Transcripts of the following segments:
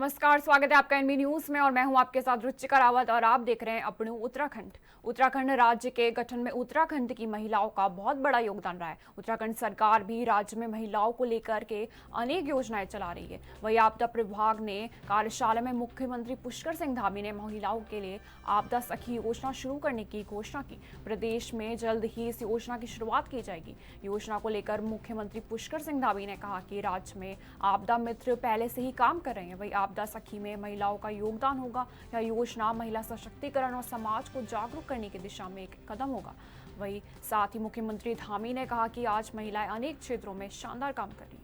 नमस्कार, स्वागत है आपका एनबी न्यूज में और मैं हूं आपके साथ रुचिका रावत और आप देख रहे हैं अपनू उत्तराखंड। उत्तराखंड राज्य के गठन में उत्तराखंड की महिलाओं का बहुत बड़ा योगदान रहा है। उत्तराखंड सरकार भी राज्य में महिलाओं को लेकर के अनेक योजनाएं चला रही है। वही आपदा विभाग ने कार्यशाला में मुख्यमंत्री पुष्कर सिंह धामी ने महिलाओं के लिए आपदा सखी योजना शुरू करने की घोषणा की। प्रदेश में जल्द ही इस योजना की शुरुआत की जाएगी। योजना को लेकर मुख्यमंत्री पुष्कर सिंह धामी ने कहा कि राज्य में आपदा मित्र पहले से ही काम कर रहे हैं। वही आपदा सखी में महिलाओं का योगदान होगा। यह योजना महिला सशक्तिकरण और समाज को जागरूक करने की दिशा में एक कदम होगा। वही साथ ही मुख्यमंत्री धामी ने कहा कि आज महिलाएं अनेक क्षेत्रों में शानदार काम कर रही हैं।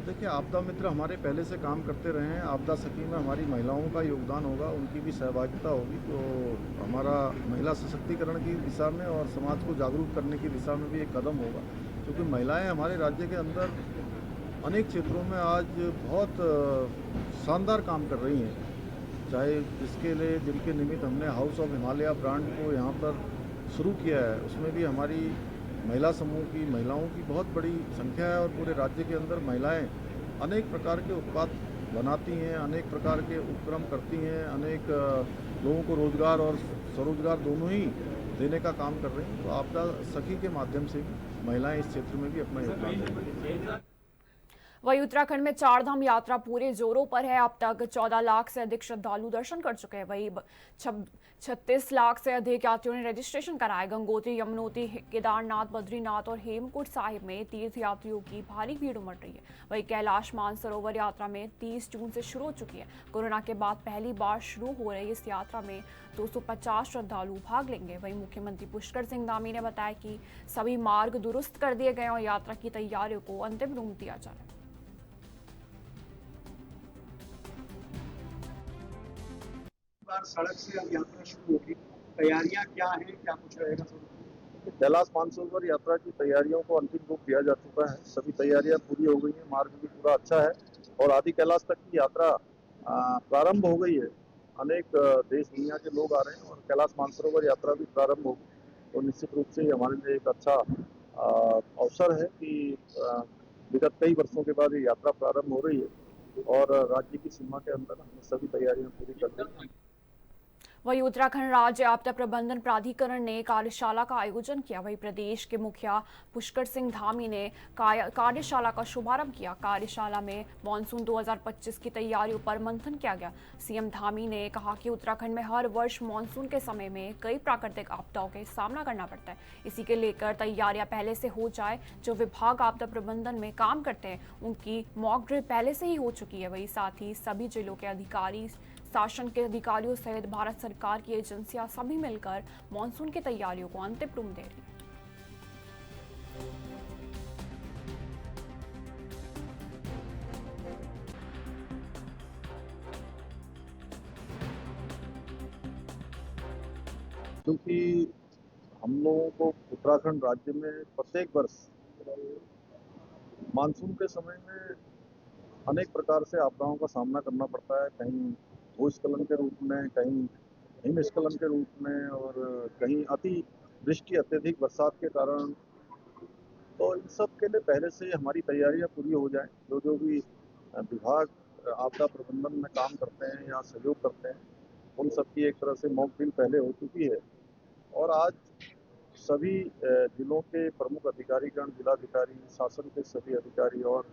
देखिए, आपदा मित्र हमारे पहले से काम करते रहे हैं। आपदा सखी में हमारी महिलाओं का योगदान होगा, उनकी भी सहभागिता होगी, तो हमारा महिला सशक्तिकरण की दिशा में और समाज को जागरूक करने की दिशा में भी एक कदम होगा। क्योंकि महिलाएं हमारे राज्य के अंदर अनेक क्षेत्रों में आज बहुत शानदार काम कर रही हैं। चाहे इसके लिए जिनके निमित्त हमने हाउस ऑफ हिमालय ब्रांड को यहाँ पर शुरू किया है, उसमें भी हमारी महिला समूह की महिलाओं की बहुत बड़ी संख्या है और पूरे राज्य के अंदर महिलाएं अनेक प्रकार के उत्पाद बनाती हैं, अनेक प्रकार के उपक्रम करती हैं, अनेक लोगों को रोजगार और स्वरोजगार दोनों ही देने का काम कर रही हैं। तो आपदा सखी के माध्यम से भी महिलाएं इस क्षेत्र में भी अपना योगदान देंगी। वही उत्तराखंड में चारधाम यात्रा पूरे जोरों पर है। अब तक 14 लाख से अधिक श्रद्धालु दर्शन कर चुके हैं। वही 36 लाख से अधिक यात्रियों ने रजिस्ट्रेशन कराया। गंगोत्री, यमुनोत्री, केदारनाथ, बद्रीनाथ और हेमकुंड साहिब में तीर्थ यात्रियों की भारी भीड़ उमड़ रही है। वही कैलाश मानसरोवर यात्रा में 30 जून से शुरू हो चुकी है। कोरोना के बाद पहली बार शुरू हो रही इस यात्रा में 250 श्रद्धालु भाग लेंगे। वही मुख्यमंत्री पुष्कर सिंह धामी ने बताया कि सभी मार्ग दुरुस्त कर दिए गए और यात्रा की तैयारियों को अंतिम रूप दिया जा रहा है। बार सड़क से अब यात्रा शुरू होगी, तैयारियां क्या हैं, क्या कुछ रहेगा? कैलाश मानसरोवर यात्रा की तैयारियों को अंतिम रूप दिया जा चुका है। सभी तैयारियां पूरी हो गई हैं, मार्ग भी पूरा अच्छा है और आदि कैलाश तक की यात्रा प्रारंभ हो गई है। अनेक देश दुनिया के लोग आ रहे हैं और कैलाश मानसरोवर यात्रा भी प्रारंभ होगी। तो निश्चित रूप से हमारे लिए एक अच्छा अवसर है कि विगत कई वर्षों के बाद ये यात्रा प्रारंभ हो रही है और राज्य की सीमा के अंदर हमने सभी तैयारियां पूरी कर ली हैं। वही उत्तराखंड राज्य आपदा प्रबंधन प्राधिकरण ने कार्यशाला का आयोजन किया। वही प्रदेश के मुखिया पुष्कर सिंह धामी ने कार्यशाला का शुभारंभ किया। कार्यशाला में मानसून 2025 की तैयारियों पर मंथन किया गया। सीएम धामी ने कहा कि उत्तराखंड में हर वर्ष मानसून के समय में कई प्राकृतिक आपदाओं के सामना करना पड़ता है। इसी के लेकर तैयारियां पहले से हो जाए। जो विभाग आपदा प्रबंधन में काम करते हैं उनकी मॉक ड्रिल पहले से ही हो चुकी है। वही साथ ही सभी जिलों के अधिकारी, शासन के अधिकारियों सहित भारत सरकार की एजेंसियां सभी मिलकर मानसून की तैयारियों को अंतिम रूप दे रही हैं। क्योंकि हम लोगों को उत्तराखंड राज्य में प्रत्येक वर्ष मानसून के समय में अनेक प्रकार से आपदाओं का सामना करना पड़ता है। कहीं भूस्खलन के रूप में, कहीं हिमस्खलन के रूप में और कहीं अति वृष्टि, अत्यधिक बरसात के कारण। तो इन सब के लिए पहले से हमारी तैयारियां पूरी हो जाएं। जो भी विभाग आपदा प्रबंधन में काम करते हैं या सहयोग करते हैं, उन सब की एक तरह से मॉक ड्रिल पहले हो चुकी है और आज सभी जिलों के प्रमुख अधिकारीगण, जिलाधिकारी, शासन के सभी अधिकारी और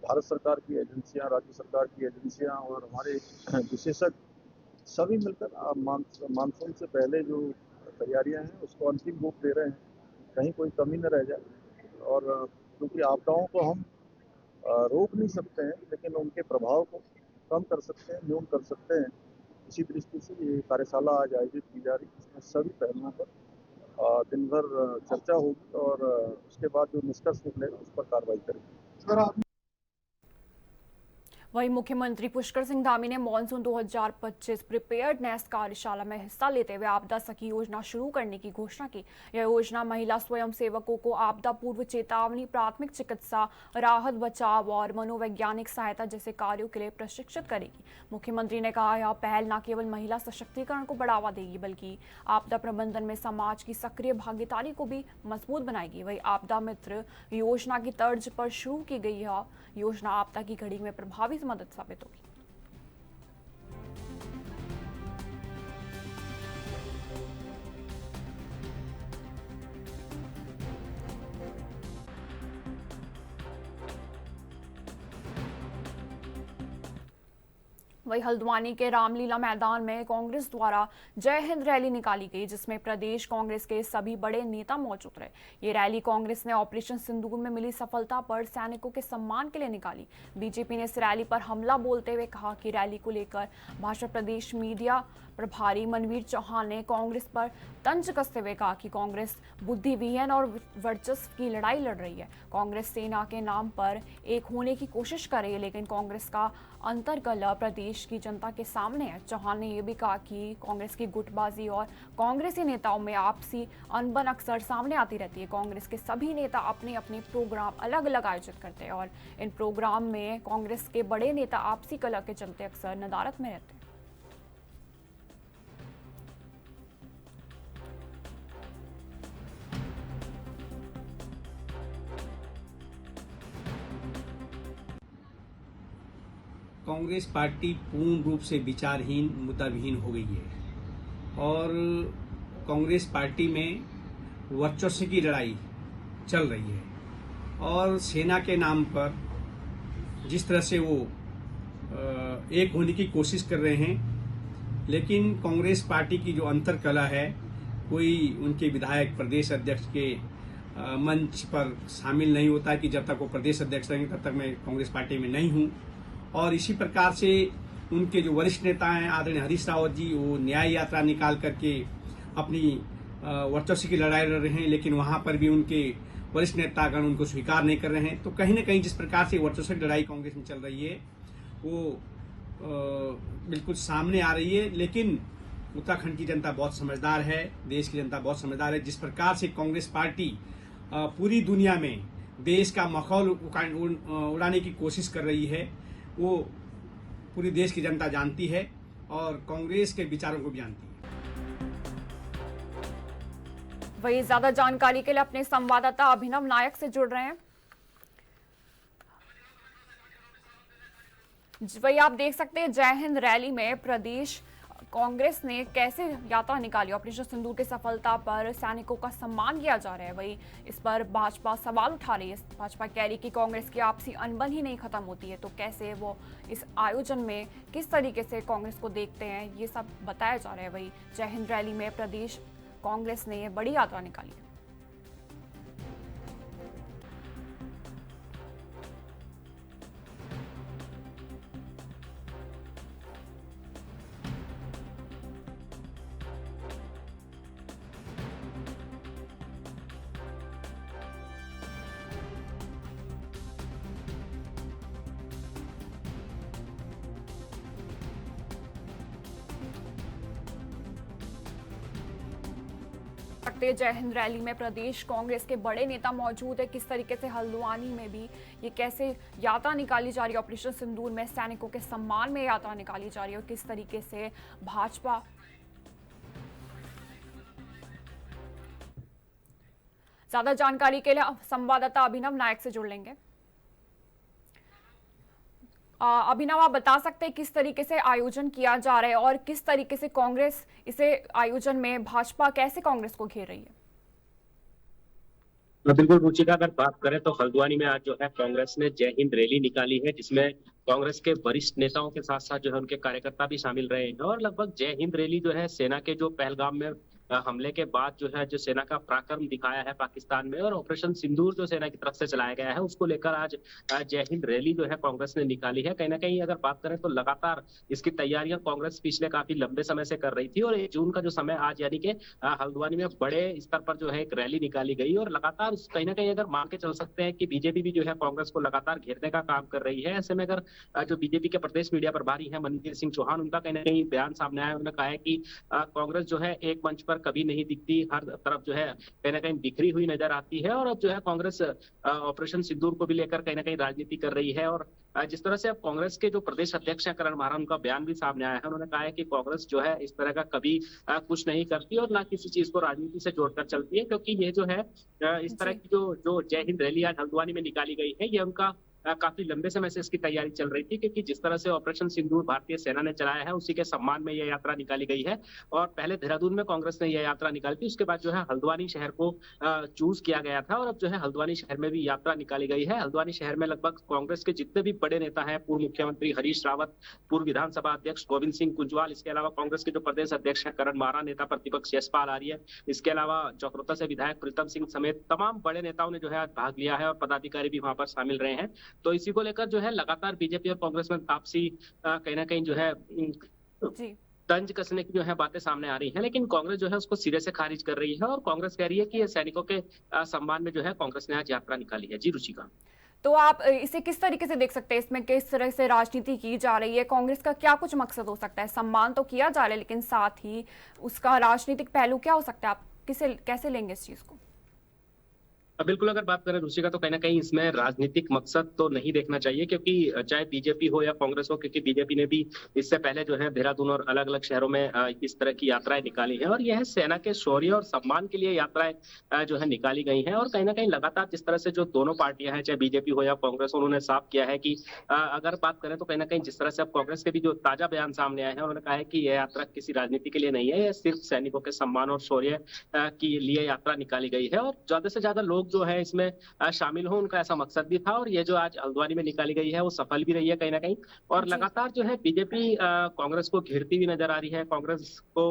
भारत सरकार की एजेंसियां, राज्य सरकार की एजेंसियां और हमारे विशेषज्ञ सभी मिलकर मानसून से पहले जो तैयारियां हैं उसको अंतिम रूप दे रहे हैं। कहीं कोई कमी न रह जाए और क्योंकि आपदाओं को हम रोक नहीं सकते हैं, लेकिन उनके प्रभाव को कम कर सकते हैं, न्यून कर सकते हैं। इसी दृष्टि से ये कार्यशाला आज आयोजित की जा रही है। इसमें सभी पहलुओं पर दिन भर चर्चा होगी और उसके बाद जो निष्कर्ष निकलेगा उस पर कार्रवाई करेंगे। सर, आप वहीं मुख्यमंत्री पुष्कर सिंह धामी ने मॉनसून 2025 प्रिपेयर्डनेस कार्यशाला में हिस्सा लेते हुए आपदा सखी योजना शुरू करने की घोषणा की। यह योजना महिला स्वयं सेवकों को आपदा पूर्व चेतावनी, प्राथमिक चिकित्सा, राहत बचाव और मनोवैज्ञानिक सहायता जैसे कार्यों के लिए प्रशिक्षित करेगी। मुख्यमंत्री ने कहा, यह पहल न केवल महिला सशक्तिकरण को बढ़ावा देगी बल्कि आपदा प्रबंधन में समाज की सक्रिय भागीदारी को भी मजबूत बनाएगी। वही आपदा मित्र योजना की तर्ज पर शुरू की गई यह योजना आपदा की घड़ी में प्रभावी मदद साबित होगी। वही हल्द्वानी के रामलीला मैदान में कांग्रेस द्वारा जय हिंद रैली निकाली गई, जिसमें प्रदेश कांग्रेस के सभी बड़े नेता मौजूद रहे। ये रैली कांग्रेस ने ऑपरेशन सिंदूर में मिली सफलता पर सैनिकों के सम्मान के लिए निकाली। बीजेपी ने इस रैली पर हमला बोलते हुए कहा कि रैली को लेकर भाजपा प्रदेश मीडिया प्रभारी मनवीर चौहान ने कांग्रेस पर तंज कसते हुए कहा कि कांग्रेस बुद्धिविहीन और वर्चस्व की लड़ाई लड़ रही है। कांग्रेस सेना के नाम पर एक होने की कोशिश कर रही है, लेकिन कांग्रेस का अंतर्कलह प्रदेश की जनता के सामने है। चौहान ने यह भी कहा कि कांग्रेस की गुटबाजी और कांग्रेसी नेताओं में आपसी अनबन अक्सर सामने आती रहती है। कांग्रेस के सभी नेता अपने अपने प्रोग्राम अलग अलग आयोजित करते हैं और इन प्रोग्राम में कांग्रेस के बड़े नेता आपसी कलह के चलते अक्सर नदारद में रहते हैं। कांग्रेस पार्टी पूर्ण रूप से विचारहीन, मुद्दाविहीन हो गई है और कांग्रेस पार्टी में वर्चस्व की लड़ाई चल रही है और सेना के नाम पर जिस तरह से वो एक होने की कोशिश कर रहे हैं, लेकिन कांग्रेस पार्टी की जो अंतर्कलह है, कोई उनके विधायक प्रदेश अध्यक्ष के मंच पर शामिल नहीं होता है कि जब तक वो प्रदेश अध्यक्ष रहेंगे तब तक मैं कांग्रेस पार्टी में नहीं हूँ। और इसी प्रकार से उनके जो वरिष्ठ नेता हैं आदरणीय हरीश रावत जी, वो न्याय यात्रा निकाल करके अपनी वर्चस्व की लड़ाई लड़ रहे हैं, लेकिन वहां पर भी उनके वरिष्ठ नेतागण उनको स्वीकार नहीं कर रहे हैं। तो कहीं न कहीं जिस प्रकार से वर्चस्व की लड़ाई कांग्रेस में चल रही है वो बिल्कुल सामने आ रही है। लेकिन उत्तराखंड की जनता बहुत समझदार है, देश की जनता बहुत समझदार है। जिस प्रकार से कांग्रेस पार्टी पूरी दुनिया में देश का मखौल उड़ाने की कोशिश कर रही है, वो पूरी देश की जनता जानती है और कांग्रेस के विचारों को भी जानती है। वही ज्यादा जानकारी के लिए अपने संवाददाता अभिनव नायक से जुड़ रहे हैं। वही आप देख सकते हैं जय हिंद रैली में प्रदेश कांग्रेस ने कैसे यात्रा निकाली। ऑपरेशन सिंदूर की सफलता पर सैनिकों का सम्मान किया जा रहा है। वही इस पर भाजपा सवाल उठा रही है। भाजपा कह रही कि कांग्रेस की आपसी अनबन ही नहीं खत्म होती है, तो कैसे वो इस आयोजन में किस तरीके से कांग्रेस को देखते हैं, ये सब बताया जा रहा है। वही जय हिंद रैली में प्रदेश कांग्रेस ने ये बड़ी यात्रा निकाली है। जय हिंद रैली में प्रदेश कांग्रेस के बड़े नेता मौजूद है। किस तरीके से हल्द्वानी में भी ये कैसे यात्रा निकाली जा रही है, ऑपरेशन सिंदूर में सैनिकों के सम्मान में यात्रा निकाली जा रही है और किस तरीके से भाजपा ज्यादा जानकारी के लिए संवाददाता अभिनव नायक से जुड़ लेंगे। अभिनव, आप बता सकते हैं किस तरीके से आयोजन किया जा रहा है और किस तरीके से कांग्रेस इसे आयोजन में भाजपा कैसे कांग्रेस को घेर रही है? बिल्कुल रुचिका, अगर बात करें तो हल्द्वानी में आज जो है कांग्रेस ने जय हिंद रैली निकाली है, जिसमें कांग्रेस के वरिष्ठ नेताओं के साथ साथ जो है उनके कार्यकर्ता भी शामिल रहे हैं और लगभग जय हिंद रैली जो है सेना के जो पहलगाम में हमले के बाद जो है जो सेना का पराक्रम दिखाया है पाकिस्तान में, और ऑपरेशन सिंदूर जो सेना की तरफ से चलाया गया है उसको लेकर आज जय हिंद रैली जो है कांग्रेस ने निकाली है। कहीं ना कहीं अगर बात करें तो लगातार इसकी तैयारियां कांग्रेस पिछले काफी लंबे समय से कर रही थी, और 1 जून का जो समय आज यानी कि हल्द्वानी में बड़े स्तर पर जो है एक रैली निकाली गई, और लगातार कहीं ना कहीं अगर मान के चल सकते हैं कि बीजेपी भी जो है कांग्रेस को लगातार घेरने का काम कर रही है। ऐसे में अगर जो बीजेपी के प्रदेश मीडिया प्रभारी है मनवीर सिंह चौहान, उनका कहीं ना कहीं बयान सामने आया, उन्होंने कहा है कि कांग्रेस जो है एक मंच पर कभी नहीं दिखती, हर तरफ जो है कहीं ना कहीं बिखरी हुई नजर आती है, और अब जो है कांग्रेस ऑपरेशन सिंदूर को भी लेकर कहीं ना कहीं राजनीति कर रही है। और जिस तरह से अब कांग्रेस के जो प्रदेश अध्यक्ष हैं करण महाराज, उनका बयान भी सामने आया है। उन्होंने कहा है कि कांग्रेस जो है इस तरह का कभी कुछ नहीं करती और ना किसी चीज को राजनीति से जोड़कर चलती है, क्योंकि ये जो है इस तरह जी की जो जो जय हिंद रैली आज हल्द्वानी में निकाली गई है, ये उनका काफी लंबे समय से इसकी तैयारी चल रही थी, क्योंकि जिस तरह से ऑपरेशन सिंदूर भारतीय सेना ने चलाया है उसी के सम्मान में यह यात्रा निकाली गई है। और पहले देहरादून में कांग्रेस ने यह यात्रा निकाली थी, उसके बाद जो है हल्द्वानी शहर को चूज किया गया था, और अब जो है हल्द्वानी शहर में भी यात्रा निकाली गई है। हल्द्वानी शहर में लगभग कांग्रेस के जितने भी बड़े नेता हैं, पूर्व मुख्यमंत्री हरीश रावत, पूर्व विधानसभा अध्यक्ष गोविंद सिंह कुंजवाल, इसके अलावा कांग्रेस के जो प्रदेश अध्यक्ष हैं करण मारा, नेता प्रतिपक्ष यशपाल आर्य, इसके अलावा चकरोता से विधायक प्रीतम सिंह समेत तमाम बड़े नेताओं ने जो है आज भाग लिया है, और पदाधिकारी भी वहां पर शामिल रहे हैं। तो इसी को लेकर जो है लगातार बीजेपी और कांग्रेस में आपसी कहीं ना कहीं जो है जी तंज कसने की जो है बातें सामने आ रही हैं, लेकिन कांग्रेस जो है उसको सिरे से खारिज कर रही है, और कांग्रेस कह रही है कि ये सैनिकों के सम्मान में जो है कांग्रेस ने आज यात्रा निकाली है। जी रुचिका। तो आप इसे किस तरीके से देख सकते हैं, इसमें किस तरह से राजनीति की जा रही है, कांग्रेस का क्या कुछ मकसद हो सकता है? सम्मान तो किया जा रहा है, लेकिन साथ ही उसका राजनीतिक पहलू क्या हो सकता है? आप किसे कैसे लेंगे इस चीज को? बिल्कुल, अगर बात करें रुचि का, तो कहीं ना कहीं इसमें राजनीतिक मकसद तो नहीं देखना चाहिए, क्योंकि चाहे बीजेपी हो या कांग्रेस हो, क्योंकि बीजेपी ने भी इससे पहले जो है देहरादून और अलग अलग शहरों में इस तरह की यात्राएं निकाली हैं, और यह सेना के शौर्य और सम्मान के लिए यात्राएं जो है निकाली गई हैं। और कहीं ना कहीं लगातार जिस तरह से जो दोनों पार्टियां हैं, चाहे बीजेपी हो या कांग्रेस, उन्होंने साफ किया है कि अगर बात करें तो कहीं ना कहीं जिस तरह से अब कांग्रेस के भी जो ताजा बयान सामने आए हैं, उन्होंने कहा है कि यह यात्रा किसी राजनीति के लिए नहीं है, यह सिर्फ सैनिकों के सम्मान और शौर्य के लिए यात्रा निकाली गई है, और ज्यादा से ज्यादा लोग जो है इसमें शामिल हो, उनका ऐसा मकसद भी था। और ये जो आज हल्द्वानी में निकाली गई है वो सफल भी रही है कहीं ना कहीं, और जी लगातार जो है बीजेपी कांग्रेस को घेरती हुई नजर आ रही है। कांग्रेस को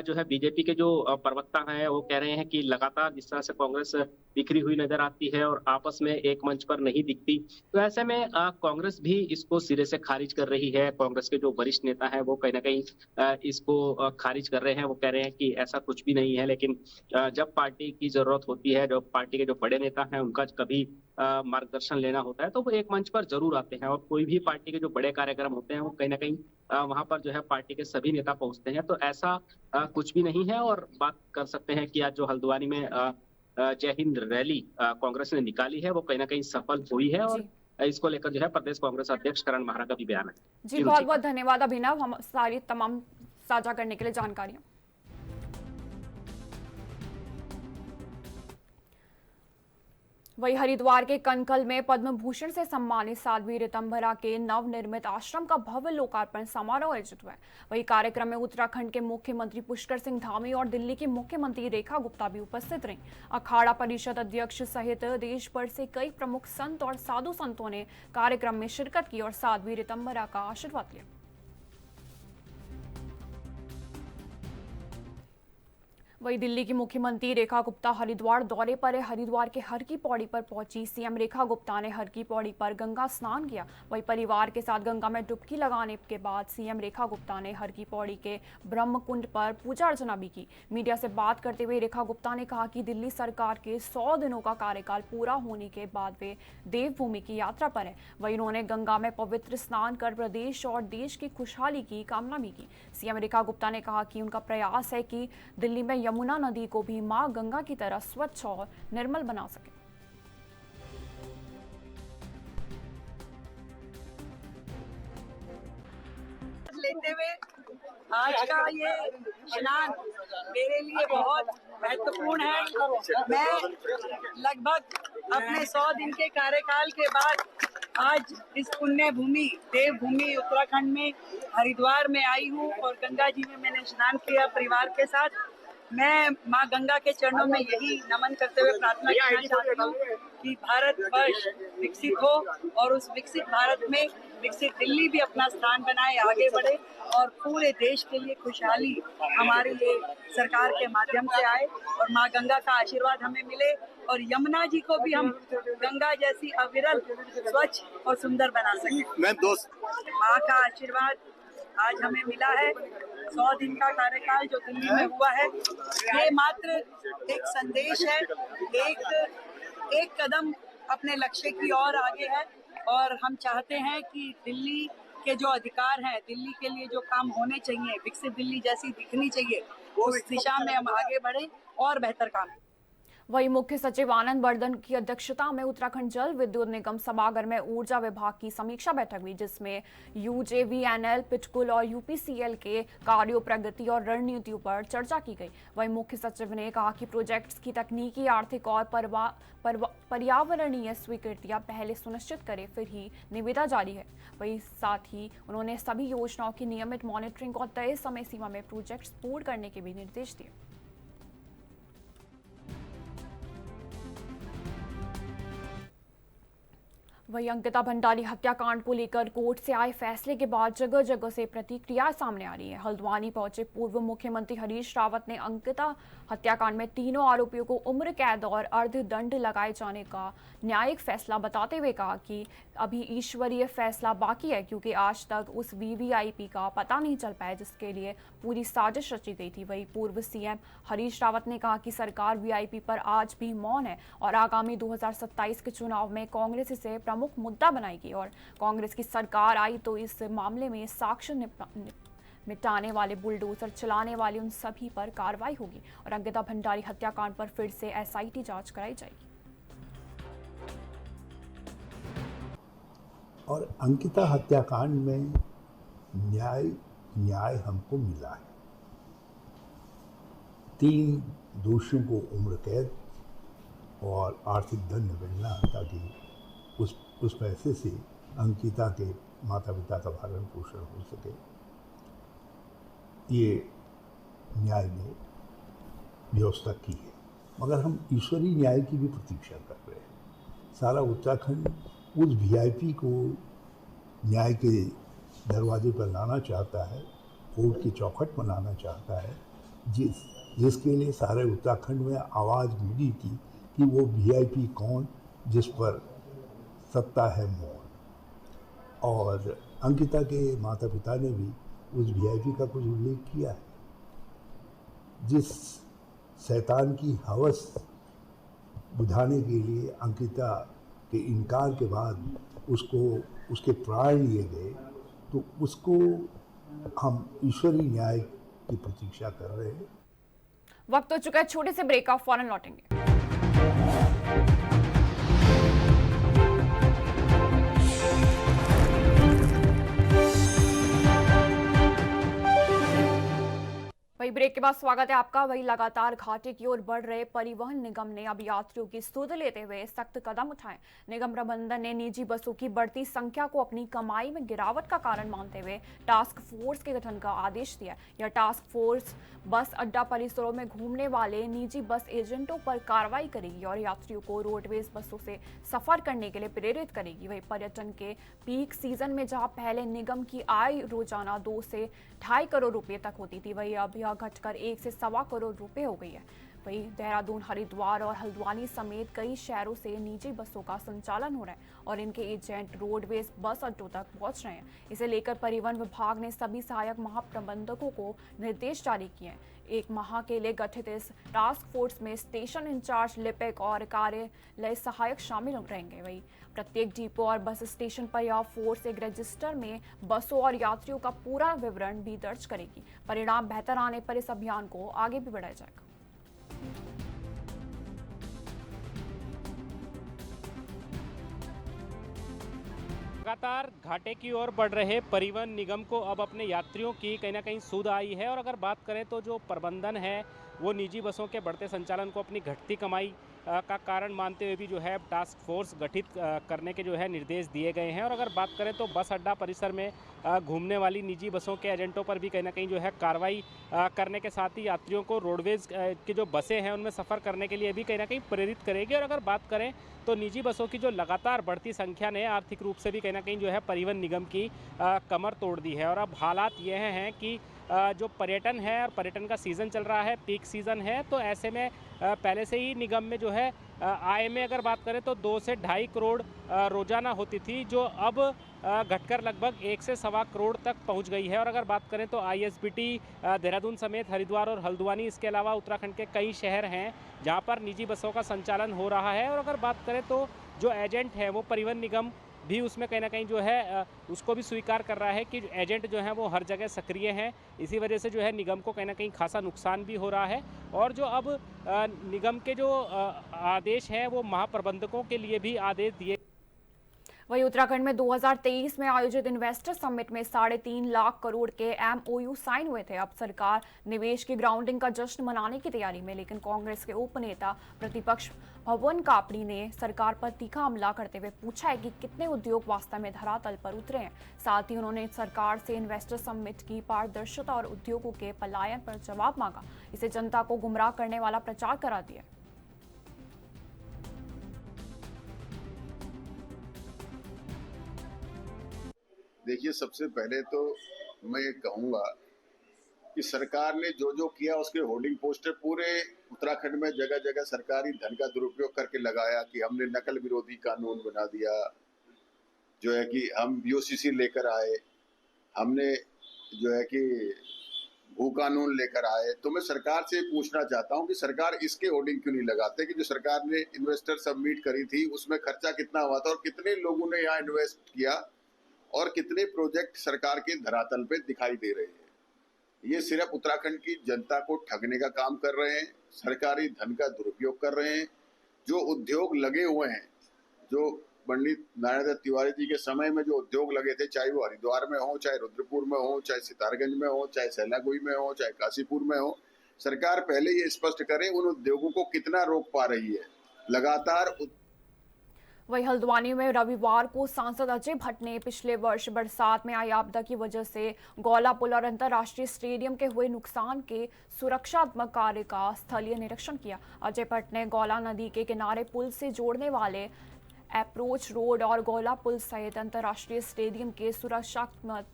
जो है बीजेपी के जो प्रवक्ता हैं वो कह रहे हैं कि लगातार जिस तरह से कांग्रेस बिखरी हुई नजर आती है और आपस में एक मंच पर नहीं दिखती, तो ऐसे में कांग्रेस भी इसको सिरे से खारिज कर रही है। कांग्रेस के जो वरिष्ठ नेता है वो कहीं ना कहीं इसको खारिज कर रहे हैं। वो कह रहे हैं कि ऐसा कुछ भी नहीं है, लेकिन जब पार्टी की जरूरत होती है, जब पार्टी के जो बड़े नेता हैं उनका कभी मार्गदर्शन लेना होता है, तो वो एक मंच पर जरूर आते हैं, और कोई भी पार्टी के जो बड़े कार्यक्रम होते हैं वो कहीं ना कहीं वहां पर जो है पार्टी के सभी नेता पहुंचते हैं। तो ऐसा कुछ भी नहीं है। और बात कर सकते हैं कि आज जो हल्द्वानी में जय हिंद रैली कांग्रेस ने निकाली है वो कहीं ना कहीं सफल हुई है, और जी इसको लेकर जो है प्रदेश कांग्रेस अध्यक्ष करण महारा का भी बयान है। जी बहुत बहुत धन्यवाद अभिनव, हम सारी तमाम साझा करने के लिए जानकारियां। वही हरिद्वार के कनकल में पद्म भूषण से सम्मानित साध्वी ऋतंभरा के नवनिर्मित आश्रम का भव्य लोकार्पण समारोह आयोजित हुआ है। वही कार्यक्रम में उत्तराखंड के मुख्यमंत्री पुष्कर सिंह धामी और दिल्ली की मुख्यमंत्री रेखा गुप्ता भी उपस्थित रहीं। अखाड़ा परिषद अध्यक्ष सहित देश भर से कई प्रमुख संत और साधु संतों ने कार्यक्रम में शिरकत की और साध्वी ऋतंभरा का आशीर्वाद लिया। वही दिल्ली की मुख्यमंत्री रेखा गुप्ता हरिद्वार दौरे पर है। हरिद्वार के हर की पौड़ी पर पहुंची सीएम रेखा गुप्ता ने हर की पौड़ी पर गंगा स्नान किया। वही परिवार के साथ गंगा में डुबकी लगाने के बाद सीएम रेखा गुप्ता ने हर की पौड़ी के ब्रह्म कुंड पर पूजा अर्चना भी की। मीडिया से बात करते हुए रेखा गुप्ता ने कहा कि दिल्ली सरकार के 100 दिनों का कार्यकाल पूरा होने के बाद वे देवभूमि की यात्रा पर है। वही उन्होंने गंगा में पवित्र स्नान कर प्रदेश और देश की खुशहाली की कामना भी की। सीएम रेखा गुप्ता ने कहा कि उनका प्रयास है कि दिल्ली में यमुना नदी को भी मां गंगा की तरह स्वच्छ और निर्मल बना सके। लेते हुए आज का ये स्नान मेरे लिए बहुत महत्वपूर्ण है। मैं लगभग अपने 100 दिन के कार्यकाल के बाद आज इस पुण्य भूमि देवभूमि उत्तराखंड में हरिद्वार में आई हूँ और गंगा जी में मैंने स्नान किया परिवार के साथ। मैं माँ गंगा के चरणों में यही नमन करते हुए प्रार्थना करना चाहती हूँ कि भारतवर्ष विकसित हो और उस विकसित भारत में विकसित दिल्ली भी अपना स्थान बनाए, आगे बढ़े और पूरे देश के लिए खुशहाली हमारी ये सरकार के माध्यम से आए और माँ गंगा का आशीर्वाद हमें मिले और यमुना जी को भी हम गंगा जैसी अविरल, स्वच्छ और सुंदर बना सकें। माँ का आशीर्वाद आज हमें मिला है। 100 दिन का कार्यकाल जो दिल्ली में हुआ है, ये मात्र एक संदेश है, एक कदम अपने लक्ष्य की ओर आगे है और हम चाहते हैं कि दिल्ली के जो अधिकार हैं, दिल्ली के लिए जो काम होने चाहिए, विकसित दिल्ली जैसी दिखनी चाहिए, उस दिशा में हम आगे बढ़ें और बेहतर काम करें। वहीं मुख्य सचिव आनंद बर्धन की अध्यक्षता में उत्तराखंड जल विद्युत निगम सभागार में ऊर्जा विभाग की समीक्षा बैठक हुई, जिसमें यूजेवीएनएल, पिटकुल और यूपीसीएल के कार्यों, प्रगति और रणनीतियों पर चर्चा की गई। वहीं मुख्य सचिव ने कहा कि प्रोजेक्ट्स की तकनीकी, आर्थिक और पर्यावरणीय स्वीकृतियां पहले सुनिश्चित करें, फिर ही निविदा जारी है। वहीं साथ ही उन्होंने सभी योजनाओं की नियमित मॉनिटरिंग और तय समय सीमा में प्रोजेक्ट्स पूर्ण करने के भी निर्देश दिए। वहीं अंकिता भंडारी हत्याकांड को लेकर कोर्ट से आए फैसले के बाद जगह जगह से प्रतिक्रिया सामने आ रही है। हल्द्वानी पहुंचे पूर्व मुख्यमंत्री हरीश रावत ने अंकिता हत्याकांड में तीनों आरोपियों को उम्र कैद और अर्धदंड लगाए जाने का न्यायिक फैसला बताते हुए कहा कि अभी ईश्वरीय फैसला बाकी है, क्योंकि आज तक उस वीवीआईपी का पता नहीं चल पाया जिसके लिए पूरी साजिश रची गई थी। वहीं पूर्व सीएम हरीश रावत ने कहा कि सरकार वीआईपी पर आज भी मौन है और आगामी 2027 के चुनाव में कांग्रेस इसे प्रमुख मुद्दा बनाएगी और कांग्रेस की सरकार आई तो इस मामले में साक्ष्य मिटाने वाले, बुलडोजर चलाने वाले उन सभी पर कार्रवाई होगी और अंकिता भंडारी हत्याकांड पर फिर से एसआईटी जांच कराई जाएगी। और अंकिता हत्याकांड में न्याय हमको मिला है। 3 दोषियों को उम्र कैद और आर्थिक दंड मिलना, ताकि उस पैसे से अंकिता के माता पिता का भरण पोषण हो सके। ये न्याय ने व्यवस्था की है, मगर हम ईश्वरीय न्याय की भी प्रतीक्षा कर रहे हैं। सारा उत्तराखंड उस वीआईपी को न्याय के दरवाजे पर लाना चाहता है, कोर्ट की चौखट पर लाना चाहता है, जिसके लिए सारे उत्तराखंड में आवाज़ मिली थी कि वो वीआईपी कौन, जिस पर सत्ता है मौन। और अंकिता के माता पिता ने भी उस वीआईपी का कुछ उल्लेख किया है। जिस शैतान की हवस बुझाने के लिए अंकिता के इनकार के बाद उसके प्राण लिए गए, तो उसको हम ईश्वरीय न्याय की प्रतीक्षा कर रहे हैं। वक्त हो चुका है छोटे से ब्रेक का, फौरन लौटेंगे। वही ब्रेक के बाद स्वागत है आपका। वही लगातार घाटे की ओर बढ़ रहे परिवहन निगम ने अब यात्रियों की सुध लेते हुए सख्त कदम उठाए। निगम प्रबंधन ने निजी बसों की बढ़ती संख्या को अपनी कमाई में गिरावट का कारण मानते हुए टास्क फोर्स के गठन का आदेश दिया। यह टास्क फोर्स बस अड्डा परिसरों में घूमने वाले निजी बस एजेंटों पर कार्रवाई करेगी और यात्रियों को रोडवेज बसों से सफर करने के लिए प्रेरित करेगी। वही पर्यटन के पीक सीजन में जहां पहले निगम की आय रोजाना 2 से 2.5 करोड़ रुपए तक होती थी, वही अब यह घटकर 1 से 1.25 करोड़ रुपए हो गई है। वहीं देहरादून, हरिद्वार और हल्द्वानी समेत कई शहरों से निजी बसों का संचालन हो रहा है और इनके एजेंट रोडवेज बस अड्डों तक पहुंच रहे हैं। इसे लेकर परिवहन विभाग ने सभी सहायक महाप्रबंधकों को निर्देश जारी किए हैं। 1 माह के लिए गठित इस टास्क फोर्स में स्टेशन इंचार्ज, लिपिक और कार्यालय सहायक शामिल रहेंगे। वही प्रत्येक डिपो और बस स्टेशन पर यह फोर्स एक रजिस्टर में बसों और यात्रियों का पूरा विवरण भी दर्ज करेगी। परिणाम बेहतर आने पर इस अभियान को आगे भी बढ़ाया जाएगा। लगातार घाटे की ओर बढ़ रहे परिवहन निगम को अब अपने यात्रियों की कहीं ना कहीं सुध आई है। और अगर बात करें तो जो प्रबंधन है वो निजी बसों के बढ़ते संचालन को अपनी घटती कमाई का कारण मानते हुए भी जो है टास्क फोर्स गठित करने के जो है निर्देश दिए गए हैं। और अगर बात करें तो बस अड्डा परिसर में घूमने वाली निजी बसों के एजेंटों पर भी कहीं ना कहीं जो है कार्रवाई करने के साथ ही यात्रियों को रोडवेज की जो बसें हैं उनमें सफ़र करने के लिए भी कहीं ना कहीं प्रेरित करेगी। और अगर बात करें तो निजी बसों की जो लगातार बढ़ती संख्या ने आर्थिक रूप से भी कहीं ना कहीं जो है परिवहन निगम की कमर तोड़ दी है। और अब हालात ये हैं कि जो पर्यटन है और पर्यटन का सीज़न चल रहा है, पीक सीज़न है, तो ऐसे में पहले से ही निगम में जो है आय में अगर बात करें तो 2 से ढाई करोड़ रोजाना होती थी, जो अब घटकर लगभग 1 से सवा करोड़ तक पहुंच गई है। और अगर बात करें तो ISBT देहरादून समेत हरिद्वार और हल्द्वानी, इसके अलावा उत्तराखंड के कई शहर हैं जहां पर निजी बसों का संचालन हो रहा है। और अगर बात करें तो जो एजेंट है वो परिवहन निगम भी उसमें कहीं ना कहीं जो है उसको भी स्वीकार कर रहा है कि एजेंट जो हैं वो हर जगह सक्रिय हैं। इसी वजह से जो है निगम को कहीं ना कहीं खासा नुकसान भी हो रहा है। और जो अब निगम के जो आदेश हैं वो महाप्रबंधकों के लिए भी आदेश दिए। वहीं उत्तराखंड में 2023 में आयोजित इन्वेस्टर समिट में 3.5 लाख करोड़ के MOU साइन हुए थे। अब सरकार निवेश की ग्राउंडिंग का जश्न मनाने की तैयारी में, लेकिन कांग्रेस के उपनेता प्रतिपक्ष भवन कापड़ी ने सरकार पर तीखा हमला करते हुए पूछा है कि कितने उद्योग वास्तव में धरातल पर उतरे हैं। साथ ही उन्होंने सरकार से इन्वेस्टर समिट की पारदर्शिता और उद्योगों के पलायन पर जवाब मांगा। इसे जनता को गुमराह करने वाला प्रचार करा दिया। देखिए, सबसे पहले तो मैं ये कहूँगा कि सरकार ने जो जो किया उसके होर्डिंग पोस्टर पूरे उत्तराखंड में जगह जगह सरकारी धन का दुरुपयोग करके लगाया कि हमने नकल विरोधी कानून बना दिया, जो है कि हम BOCC लेकर आए, हमने जो है कि भू कानून लेकर आए। तो मैं सरकार से पूछना चाहता हूँ कि सरकार इसके होर्डिंग क्यों नहीं लगाते कि जो सरकार ने इन्वेस्टर सबमिट करी थी उसमें खर्चा कितना हुआ था और कितने लोगों ने यहाँ इन्वेस्ट किया और कितने प्रोजेक्ट सरकार के धरातल पे दिखाई दे रहे हैं। ये सिर्फ उत्तराखंड की जनता को ठगने का काम कर रहे हैं, सरकारी धन का दुरुपयोग कर रहे हैं। जो उद्योग लगे हुए हैं, जो पंडित नारायण दत्त तिवारी जी के समय में जो उद्योग लगे थे, चाहे वो हरिद्वार में हो, चाहे रुद्रपुर में हो, चाहे सितारगंज में हो, चाहे सैलाकुई में हो, चाहे काशीपुर में हो, सरकार पहले ये स्पष्ट करे उन उद्योगों को कितना रोक पा रही है। लगातार वहीं हल्द्वानी में रविवार को सांसद अजय भट्ट ने पिछले वर्ष बरसात में आई आपदा की वजह से गौला पुल और अंतर्राष्ट्रीय स्टेडियम के हुए नुकसान के सुरक्षात्मक कार्य का स्थलीय निरीक्षण किया। अजय भट्ट ने गौला नदी के किनारे पुल से जोड़ने वाले अप्रोच रोड और गौला पुल सहित अंतर्राष्ट्रीय स्टेडियम के सुरक्षात्मक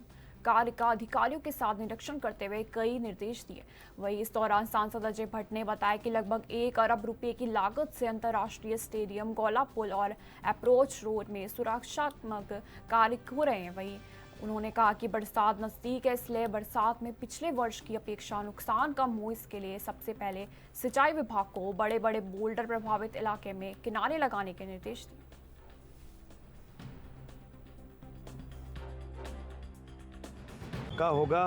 कार्य का अधिकारियों के साथ निरीक्षण करते हुए कई निर्देश दिए। वहीं इस दौरान सांसद अजय भट्ट ने बताया कि लगभग 1 अरब रुपए की लागत से अंतर्राष्ट्रीय स्टेडियम, गौला पुल और अप्रोच रोड में सुरक्षात्मक कार्य हो रहे हैं। वहीं उन्होंने कहा कि बरसात नजदीक है, इसलिए बरसात में पिछले वर्ष की अपेक्षा नुकसान कम हो, इसके लिए सबसे पहले सिंचाई विभाग को बड़े बड़े बोल्डर प्रभावित इलाके में किनारे लगाने के निर्देश दिए। का होगा।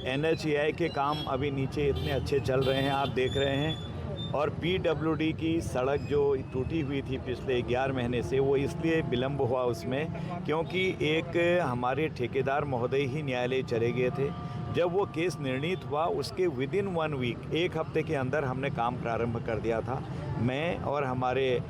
NHAI के काम अभी नीचे इतने अच्छे चल रहे हैं, आप देख रहे हैं। और PWD की सड़क जो टूटी हुई थी पिछले 11 महीने से, वो इसलिए विलम्ब हुआ उसमें क्योंकि एक हमारे ठेकेदार महोदय ही न्यायालय चले गए थे। जब वो केस निर्णीत हुआ उसके विदिन 1 वीक, 1 हफ्ते के अंदर हमने काम प्रारंभ कर दिया था। मैं और हमारे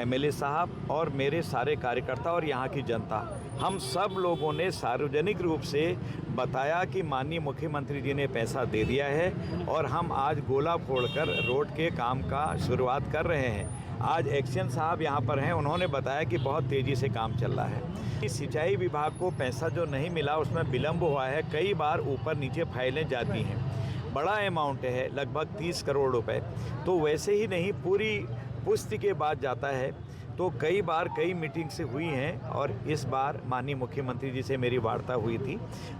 MLA साहब और मेरे सारे कार्यकर्ता और यहाँ की जनता, हम सब लोगों ने सार्वजनिक रूप से बताया कि माननीय मुख्यमंत्री जी ने पैसा दे दिया है और हम आज गोला फोड़कर रोड के काम का शुरुआत कर रहे हैं। आज एक्शन साहब यहाँ पर हैं, उन्होंने बताया कि बहुत तेज़ी से काम चल रहा है। सिंचाई विभाग को पैसा जो नहीं मिला उसमें विलम्ब हुआ है, कई बार ऊपर नीचे फाइलें जाती हैं। बड़ा अमाउंट है, लगभग 30 करोड़ रुपए, तो वैसे ही नहीं पूरी पुष्टि के बाद जाता है। तो कई बार कई मीटिंग से हुई हैं और इस बार माननीय मुख्यमंत्री जी से मेरी वार्ता हुई थी।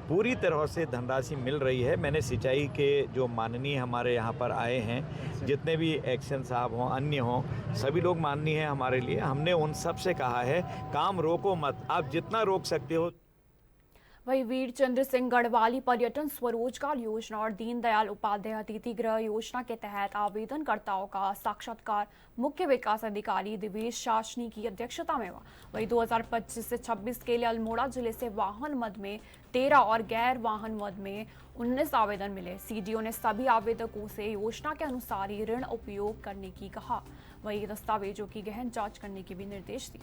पूरी तरह से धनराशि मिल रही है। मैंने सिंचाई के जो माननीय हमारे यहाँ पर आए हैं, जितने भी एक्शन साहब हों, अन्य हों, सभी लोग माननीय हैं हमारे लिए। हमने उन सब से कहा है काम रोको मत, आप जितना रोक सकते हो। वही वीर चंद्र सिंह गढ़वाली पर्यटन स्वरोजगार योजना और दीनदयाल उपाध्याय अतिथि गृह योजना के तहत आवेदनकर्ताओं का साक्षात्कार मुख्य विकास अधिकारी दिवेश शासनी की अध्यक्षता में हुआ। वही 2025 से 26 के लिए अल्मोड़ा जिले से वाहन मद में 13 और गैर वाहन मद में 19 आवेदन मिले। सीडीओ ने सभी आवेदकों से योजना के अनुसार ही ऋण उपयोग करने की कहा। वही दस्तावेजों की गहन जांच करने के भी निर्देश दिए।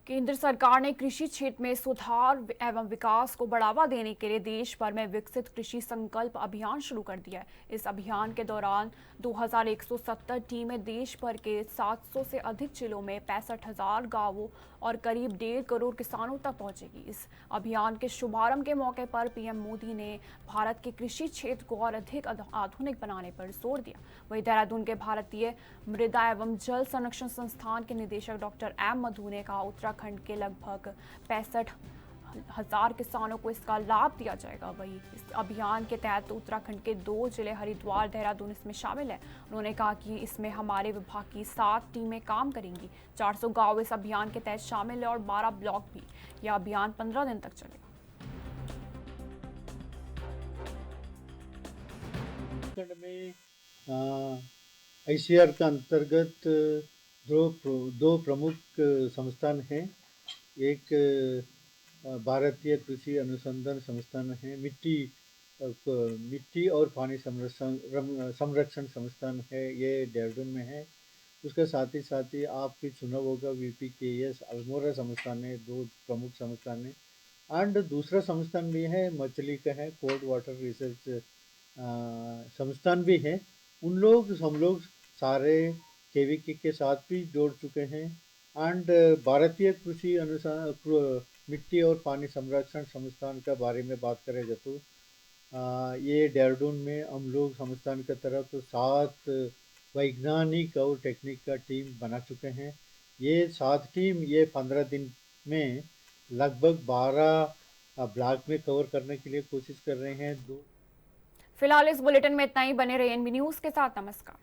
केंद्र सरकार ने कृषि क्षेत्र में सुधार एवं विकास को बढ़ावा देने के लिए देश भर में विकसित कृषि संकल्प अभियान शुरू कर दिया है। इस अभियान के दौरान 2170 टीमें देश भर के 700 से अधिक जिलों में 65,000 गांवों और करीब 1.5 करोड़ किसानों तक पहुंचेगी। इस अभियान के शुभारंभ के मौके पर पीएम मोदी ने भारत के कृषि क्षेत्र को और अधिक आधुनिक बनाने पर जोर दिया। वहीं देहरादून के भारतीय मृदा एवं जल संरक्षण संस्थान के निदेशक डॉक्टर एम मधु ने कहा, उत्तराखंड के लगभग 65,000 किसानों को इसका लाभ दिया जाएगा। वहीं इस अभियान के तहत उत्तराखंड के 2 जिले हरिद्वार, देहरादून इसमें शामिल है। उन्होंने कहा कि इसमें हमारे विभाग की 7 टीमें काम करेंगी। 400 गांव इस अभियान के तहत शामिल है और 12 ब्लॉक भी। यह अभियान 15 दिन तक चलेगा। उत्तराखंड में ICAR का अंतर्गत दो प्रमुख संस्थान हैं। एक भारतीय कृषि अनुसंधान संस्थान है, मिट्टी और पानी संरक्षण संस्थान है, ये देहरादून में है। उसके साथ ही आपने सुना होगा VPKS अल्मोड़ा संस्थान है, 2 प्रमुख संस्थान है। एंड दूसरा संस्थान भी है, मछली का है, कोल्ड वाटर रिसर्च संस्थान भी है। हम लोग सारे KVK के साथ भी जोड़ चुके हैं। एंड भारतीय कृषि अनुसंधान मिट्टी और पानी संरक्षण संस्थान के बारे में बात करें तो ये देहरादून में हम लोग संस्थान की तरफ 7 वैज्ञानिक और टेक्निक का टीम बना चुके हैं। ये 7 टीम ये 15 दिन में लगभग 12 ब्लॉक में कवर करने के लिए कोशिश कर रहे हैं। फिलहाल इस बुलेटिन में इतना ही। बने रहिए NB न्यूज़ के साथ। नमस्कार।